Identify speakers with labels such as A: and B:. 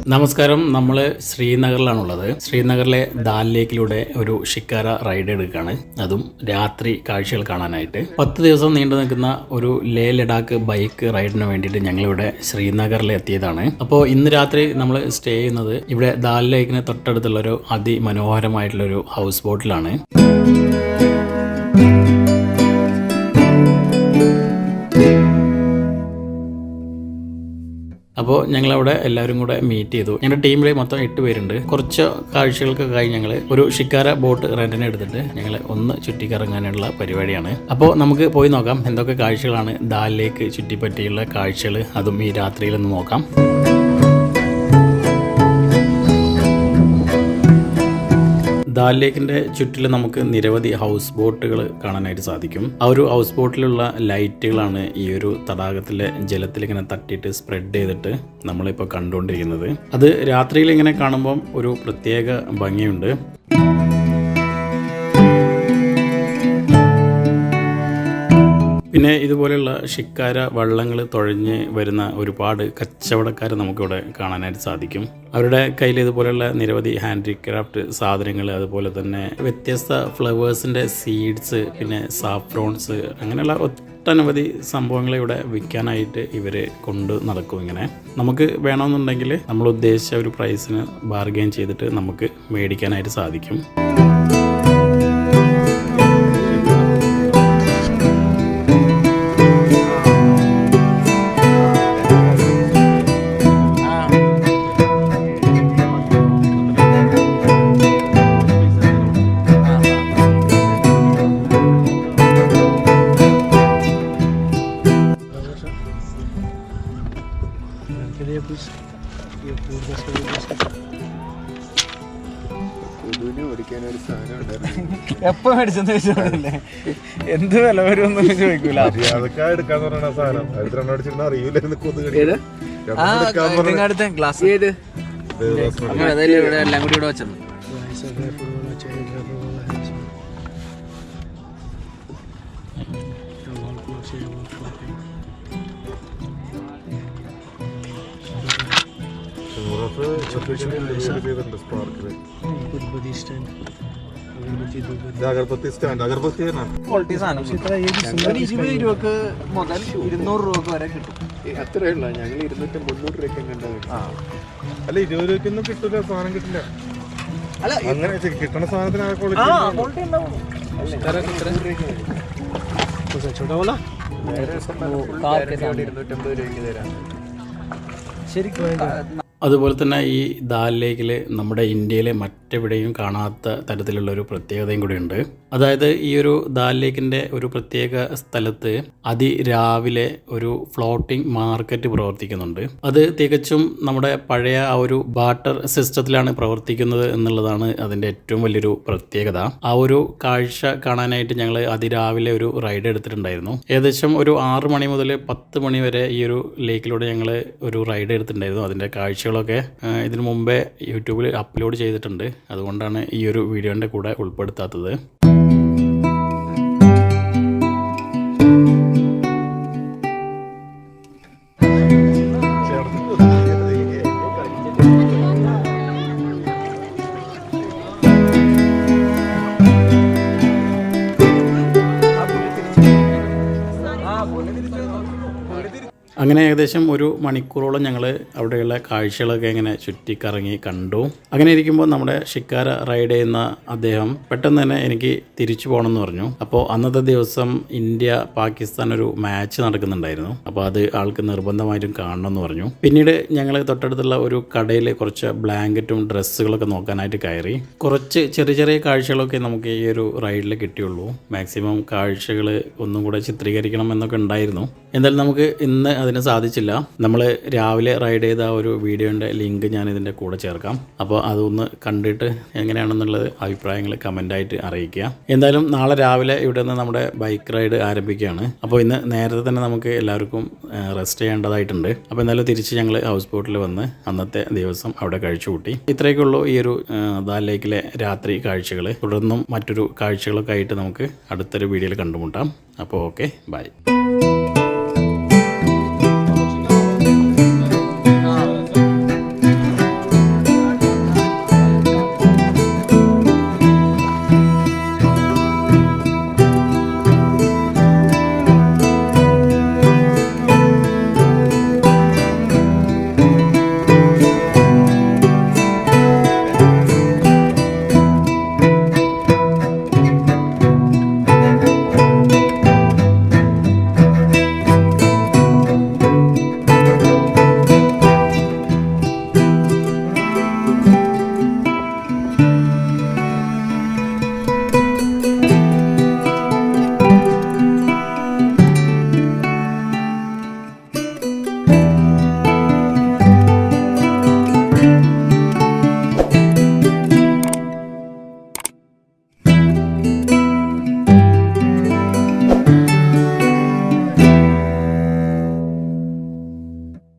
A: നമസ്കാരം. നമ്മൾ ശ്രീനഗറിലാണുള്ളത്. ശ്രീനഗറിലെ ദാൽ ലേക്കിലൂടെ ഒരു ഷിക്കാര റൈഡ് എടുക്കുകയാണ്, അതും രാത്രി കാഴ്ചകൾ കാണാനായിട്ട്. 10 ദിവസം നീണ്ടു നിൽക്കുന്ന ഒരു ലേ ലഡാക്ക് ബൈക്ക് റൈഡിന് വേണ്ടിയിട്ട് ഞങ്ങളിവിടെ ശ്രീനഗറിൽ എത്തിയതാണ്. അപ്പോൾ ഇന്ന് രാത്രി നമ്മൾ സ്റ്റേ ചെയ്യുന്നത് ഇവിടെ ദാൽ ലേക്കിന് തൊട്ടടുത്തുള്ളൊരു അതിമനോഹരമായിട്ടുള്ളൊരു ഹൗസ് ബോട്ടിലാണ്. അപ്പോൾ ഞങ്ങളവിടെ എല്ലാവരും കൂടെ മീറ്റ് ചെയ്തു. ഞങ്ങളുടെ ടീമിൽ മൊത്തം 8 പേരുണ്ട്. കുറച്ച് കാഴ്ചകൾക്കൊക്കെ ഞങ്ങൾ ഒരു ഷിക്കാര ബോട്ട് റെന്റിന് എടുത്തിട്ട് ഞങ്ങൾ ഒന്ന് ചുറ്റിക്കറങ്ങാനുള്ള പരിപാടിയാണ്. അപ്പോൾ നമുക്ക് പോയി നോക്കാം എന്തൊക്കെ കാഴ്ചകളാണ് ദാൽ ലേക്ക് ചുറ്റിപ്പറ്റിയുള്ള കാഴ്ചകൾ, അതും ഈ രാത്രിയിലൊന്ന് നോക്കാം. ദാൽ ലേക്കിൻ്റെ ചുറ്റിലും നമുക്ക് നിരവധി ഹൗസ് ബോട്ടുകൾ കാണാനായിട്ട് സാധിക്കും. ആ ഒരു ഹൗസ് ബോട്ടിലുള്ള ലൈറ്റുകളാണ് ഈ ഒരു തടാകത്തിലെ ജലത്തിൽ ഇങ്ങനെ തട്ടിയിട്ട് സ്പ്രെഡ് ചെയ്തിട്ട് നമ്മളിപ്പോൾ കണ്ടുകൊണ്ടിരിക്കുന്നത്. അത് രാത്രിയിൽ ഇങ്ങനെ കാണുമ്പം ഒരു പ്രത്യേക ഭംഗിയുണ്ട്. പിന്നെ ഇതുപോലെയുള്ള ഷിക്കാര വള്ളങ്ങൾ തുഴഞ്ഞ് വരുന്ന ഒരുപാട് കച്ചവടക്കാരെ നമുക്കിവിടെ കാണാനായിട്ട് സാധിക്കും. അവരുടെ കയ്യിൽ ഇതുപോലെയുള്ള നിരവധി ഹാൻഡിക്രാഫ്റ്റ് സാധനങ്ങൾ, അതുപോലെ തന്നെ വ്യത്യസ്ത ഫ്ലവേഴ്സിൻ്റെ സീഡ്സ്, പിന്നെ സാഫ്രോൺസ്, അങ്ങനെയുള്ള ഒട്ടനവധി സംഭവങ്ങൾ ഇവിടെ വിൽക്കാനായിട്ട് ഇവർ കൊണ്ട് നടക്കും. ഇങ്ങനെ നമുക്ക് വേണമെന്നുണ്ടെങ്കിൽ നമ്മൾ ഉദ്ദേശിച്ച ഒരു പ്രൈസിന് ബാർഗെയിൻ ചെയ്തിട്ട് നമുക്ക് മേടിക്കാനായിട്ട് സാധിക്കും.
B: എപ്പോ മേടിച്ചെന്ന് ചോദിച്ചോളല്ലേ, എന്ത് വില വരുമെന്ന് ചോദിക്കൂല. ഗ്ലാസ് ഇവിടെ എല്ലാം കൂടി ഇവിടെ വെച്ചത്.
C: അഗർബത്തി സ്റ്റാൻഡ്, അഗർബത്തി
B: ക്വാളിറ്റി സാധനം 20 രൂപക്ക് മുതൽ 200 രൂപക്ക് വരെ കിട്ടും.
C: അത്രേ ഉള്ളൂ. ഞങ്ങൾ 200-300 രൂപയ്ക്ക് കണ്ടത്. അല്ല 20 രൂപയ്ക്കൊന്നും കിട്ടില്ല, സാധനം കിട്ടില്ല. അല്ല അങ്ങനെ കിട്ടണ സാധനത്തിന് ആ ക്വാളിറ്റി ഉണ്ടാവും.
B: ശരിക്കും
A: അതുപോലെ തന്നെ ഈ ദാൽ ലേക്കിൽ നമ്മുടെ ഇന്ത്യയിലെ മറ്റെവിടെയും കാണാത്ത തരത്തിലുള്ളൊരു പ്രത്യേകതയും കൂടിയുണ്ട്. അതായത് ഈ ഒരു ദാൽ ലേക്കിൻ്റെ ഒരു പ്രത്യേക സ്ഥലത്ത് അതിരാവിലെ ഒരു ഫ്ലോട്ടിംഗ് മാർക്കറ്റ് പ്രവർത്തിക്കുന്നുണ്ട്. അത് തികച്ചും നമ്മുടെ പഴയ ആ ഒരു ബാർട്ടർ സിസ്റ്റത്തിലാണ് പ്രവർത്തിക്കുന്നത് എന്നുള്ളതാണ് അതിൻ്റെ ഏറ്റവും വലിയൊരു പ്രത്യേകത. ആ ഒരു കാഴ്ച കാണാനായിട്ട് ഞങ്ങൾ അതിരാവിലെ ഒരു റൈഡ് എടുത്തിട്ടുണ്ടായിരുന്നു. ഏകദേശം ഒരു 6 മണി മുതൽ 10 മണി വരെ ഈ ഒരു ലേക്കിലൂടെ ഞങ്ങൾ ഒരു റൈഡ് എടുത്തിട്ടുണ്ടായിരുന്നു. അതിൻ്റെ കാഴ്ചകളൊക്കെ ഇതിനു മുമ്പേ യൂട്യൂബിൽ അപ്ലോഡ് ചെയ്തിട്ടുണ്ട്. അതുകൊണ്ടാണ് ഈ ഒരു വീഡിയോൻ്റെ കൂടെ ഉൾപ്പെടുത്താത്തത്. അങ്ങനെ ഏകദേശം 1 മണിക്കൂറോളം ഞങ്ങൾ അവിടെയുള്ള കാഴ്ചകളൊക്കെ ഇങ്ങനെ ചുറ്റിക്കറങ്ങി കണ്ടു. അങ്ങനെ ഇരിക്കുമ്പോൾ നമ്മുടെ ഷിക്കാര റൈഡ് ചെയ്യുന്ന അദ്ദേഹം പെട്ടെന്ന് തന്നെ എനിക്ക് തിരിച്ചു പോകണമെന്ന് പറഞ്ഞു. അപ്പോൾ അന്നത്തെ ദിവസം ഇന്ത്യ പാകിസ്ഥാൻ ഒരു മാച്ച് നടക്കുന്നുണ്ടായിരുന്നു. അപ്പോൾ അത് ആൾക്ക് നിർബന്ധമായിട്ടും കാണണമെന്ന് പറഞ്ഞു. പിന്നീട് ഞങ്ങൾ തൊട്ടടുത്തുള്ള ഒരു കടയിൽ കുറച്ച് ബ്ലാങ്കറ്റും ഡ്രസ്സുകളൊക്കെ നോക്കാനായിട്ട് കയറി. കുറച്ച് ചെറിയ ചെറിയ കാഴ്ചകളൊക്കെ നമുക്ക് ഈ ഒരു റൈഡിൽ കിട്ടിയുള്ളൂ. മാക്സിമം കാഴ്ചകൾ ഒന്നും കൂടെ ചിത്രീകരിക്കണം എന്നൊക്കെ ഉണ്ടായിരുന്നു. എന്തായാലും നമുക്ക് ഇന്ന് അതിന് സാധിച്ചില്ല. നമ്മൾ രാവിലെ റൈഡ് ചെയ്ത ആ ഒരു വീഡിയോൻ്റെ ലിങ്ക് ഞാൻ ഇതിൻ്റെ കൂടെ ചേർക്കാം. അപ്പോൾ അതൊന്ന് കണ്ടിട്ട് എങ്ങനെയാണെന്നുള്ളത് അഭിപ്രായങ്ങൾ കമൻ്റായിട്ട് അറിയിക്കുക. എന്തായാലും നാളെ രാവിലെ ഇവിടെ നിന്ന് നമ്മുടെ ബൈക്ക് റൈഡ് ആരംഭിക്കുകയാണ്. അപ്പോൾ ഇന്ന് നേരത്തെ തന്നെ നമുക്ക് എല്ലാവർക്കും റെസ്റ്റ് ചെയ്യേണ്ടതായിട്ടുണ്ട്. അപ്പോൾ എന്തായാലും തിരിച്ച് ഞങ്ങൾ ഹൗസ് ബോട്ടിൽ വന്ന് അന്നത്തെ ദിവസം അവിടെ കഴിച്ചു കൂട്ടി. ഇത്രയൊക്കെയുള്ളൂ ഈ ഒരു ദാൽ ലേക്കിലെ രാത്രി കാഴ്ചകൾ. തുടർന്നും മറ്റൊരു കാഴ്ചകളൊക്കെ ആയിട്ട് നമുക്ക് അടുത്തൊരു വീഡിയോയിൽ കണ്ടുമുട്ടാം. അപ്പോൾ ഓക്കെ, ബൈ.